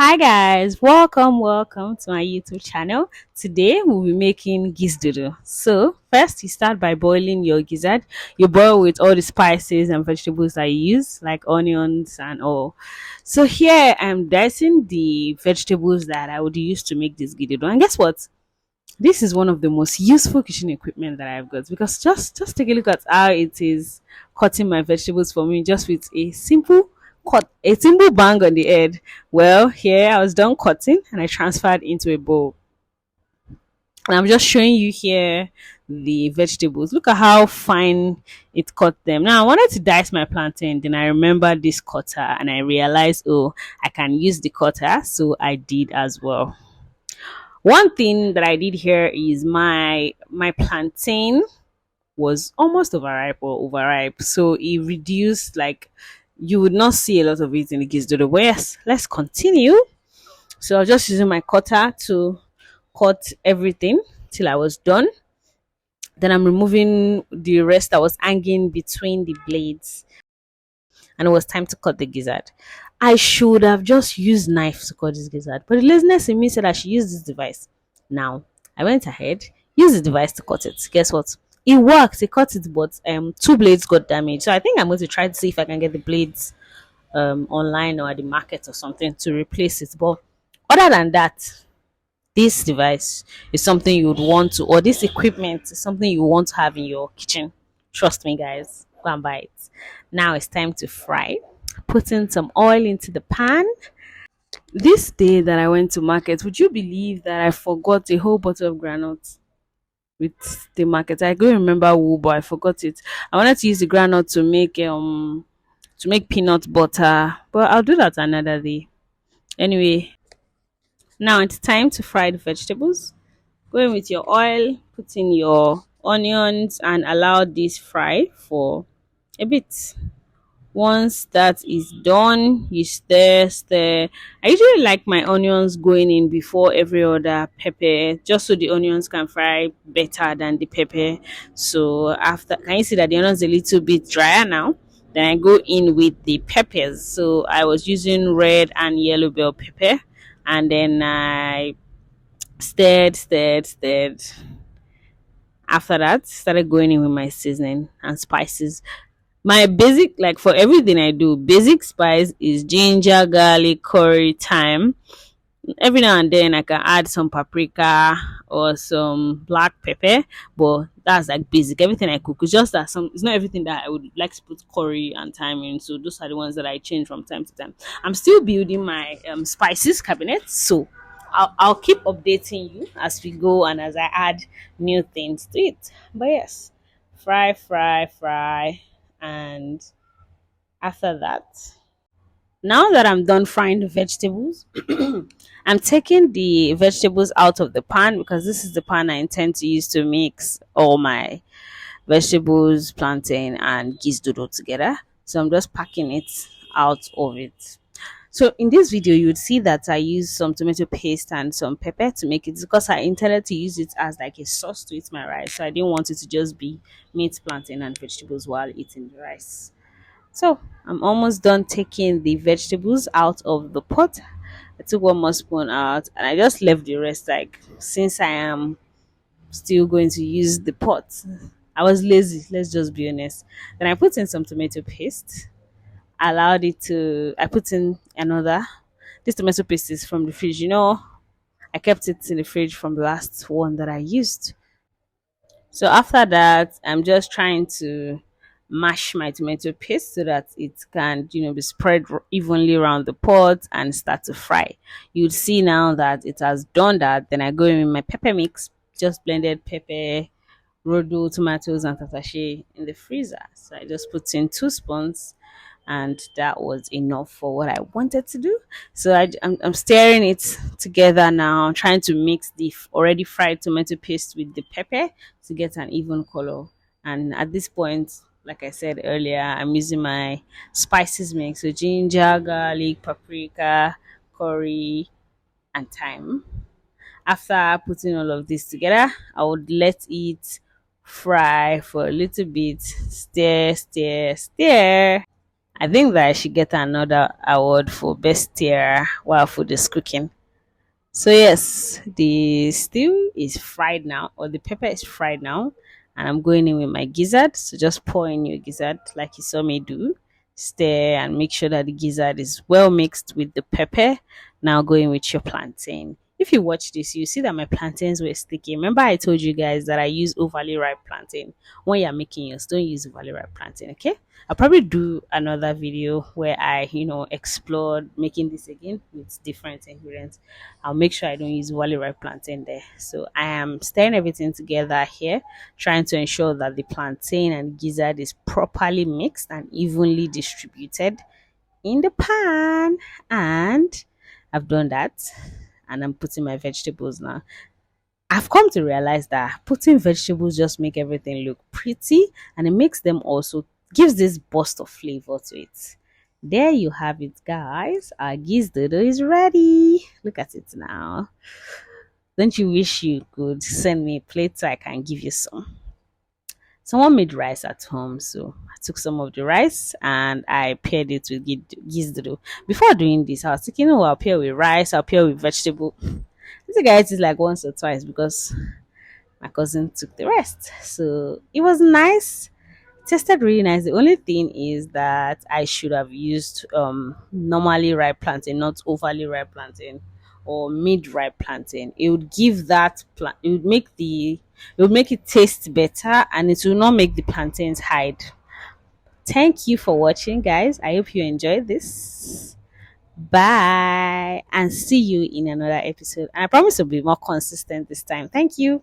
Hi guys, welcome to my YouTube channel. Today we'll be making Gizdodo. So first you start by boiling your gizzard. You boil with all the spices and vegetables that you use, like onions and all. So here I'm dicing the vegetables that I would use to make this Gizdodo. And guess what? This is one of the most useful kitchen equipment that I've got because just take a look at how it is cutting my vegetables for me just with a simple cut, a simple bang on the head. Well, here I was done cutting and I transferred into a bowl. And I'm just showing you here the vegetables. Look at how fine it cut them. Now I wanted to dice my plantain, then I remembered this cutter and I realized, oh, I can use the cutter, so I did as well. One thing that I did here is my plantain was almost overripe, so it reduced, like, you would not see a lot of it in the Gizdodo. But yes, let's continue. So I was just using my cutter to cut everything till I was done. Then I'm removing the rest that was hanging between the blades, and it was time to cut the gizzard. I should have just used knife to cut this gizzard, but the laziness in me said I should use this device. Now I went ahead, used the device to cut it. Guess what? It worked. It cut it, but two blades got damaged. So I think I'm going to try to see if I can get the blades online or at the market or something to replace it. But other than that, this device is something you would want to, or this equipment is something you want to have in your kitchen. Trust me, guys. Go and buy it. Now it's time to fry. Putting some oil into the pan. This day that I went to market, would you believe that I forgot a whole bottle of granules with the market? I don't remember who, but I forgot it. I wanted to use the granite to make peanut butter, but I'll do that another day. Anyway, now it's time to fry the vegetables. Go in with your oil, put in your onions, and allow this fry for a bit. Once that is done, you stir. I usually like my onions going in before every other pepper, just so the onions can fry better than the pepper. So after, can you see that the onions a little bit drier now? Then I go in with the peppers. So I was using red and yellow bell pepper, and then I stirred. After that, started going in with my seasoning and spices. My basic, like, for everything I do, basic spice is ginger, garlic, curry, thyme. Every now and then I can add some paprika or some black pepper, but that's like basic. Everything I cook is just that some, it's not everything that I would like to put curry and thyme in. So those are the ones that I change from time to time. I'm still building my spices cabinet, so I'll keep updating you as we go and as I add new things to it. But yes, fry, and after that, now that I'm done frying the vegetables, I'm taking the vegetables out of the pan because this is the pan I intend to use to mix all my vegetables, plantain, and gizdodo together. So I'm just packing it out of it. So in this video, you would see that I use some tomato paste and some pepper to make it, because I intended to use it as like a sauce to eat my rice. So I didn't want it to just be meat, plantain, and vegetables while eating the rice. So I'm almost done taking the vegetables out of the pot. I took one more spoon out and I just left the rest, like, since I am still going to use the pot. I was lazy, let's just be honest. Then I put in some tomato paste, allowed it to, I put in another. This tomato paste is from the fridge, I kept it in the fridge from the last one that I used. So after that, I'm just trying to mash my tomato paste so that it can, be spread evenly around the pot and start to fry. You'll see now that it has done that. Then I go in with my pepper mix, just blended pepper, rodo, tomatoes, and tatache in the freezer. So I just put in 2 spoons, and that was enough for what I wanted to do. So I'm stirring it together now, trying to mix the already fried tomato paste with the pepper to get an even color. And at this point, like I said earlier, I'm using my spices mix, so ginger, garlic, paprika, curry, and thyme. After putting all of this together, I would let it fry for a little bit, stir. I think that I should get another award for best tier while food is cooking. So yes, the stew is fried now, or the pepper is fried now, and I'm going in with my gizzard. So just pour in your gizzard like you saw me do. Stir and make sure that the gizzard is well mixed with the pepper. Now go in with your plantain. If you watch this, you see that my plantains were sticky. Remember, I told you guys that I use overly ripe plantain. When you're making yours, don't use overly ripe plantain, okay? I'll probably do another video where I, explored making this again with different ingredients. I'll make sure I don't use wally ripe plantain there. So I am stirring everything together here, trying to ensure that the plantain and gizzard is properly mixed and evenly distributed in the pan. And I've done that. And I'm putting my vegetables now. I've come to realize that putting vegetables just make everything look pretty, and it makes them also gives this burst of flavor to it. There you have it, guys. Our Gizdodo is ready. Look at it now. Don't you wish you could send me a plate so I can give you some? Someone made rice at home, so I took some of the rice and I paired it with Gizdodo. Before doing this, I was thinking, oh, I'll pair with rice, I'll pair with vegetable. I think I ate it like once or twice because my cousin took the rest. So it was nice. Tasted really nice. The only thing is that I should have used normally ripe plantain, not overly ripe plantain or mid ripe plantain. It would give that it would make it taste better, and it will not make the plantains hide. Thank you for watching, guys. I hope you enjoyed this. Bye, and see you in another episode. And I promise to be more consistent this time. Thank you.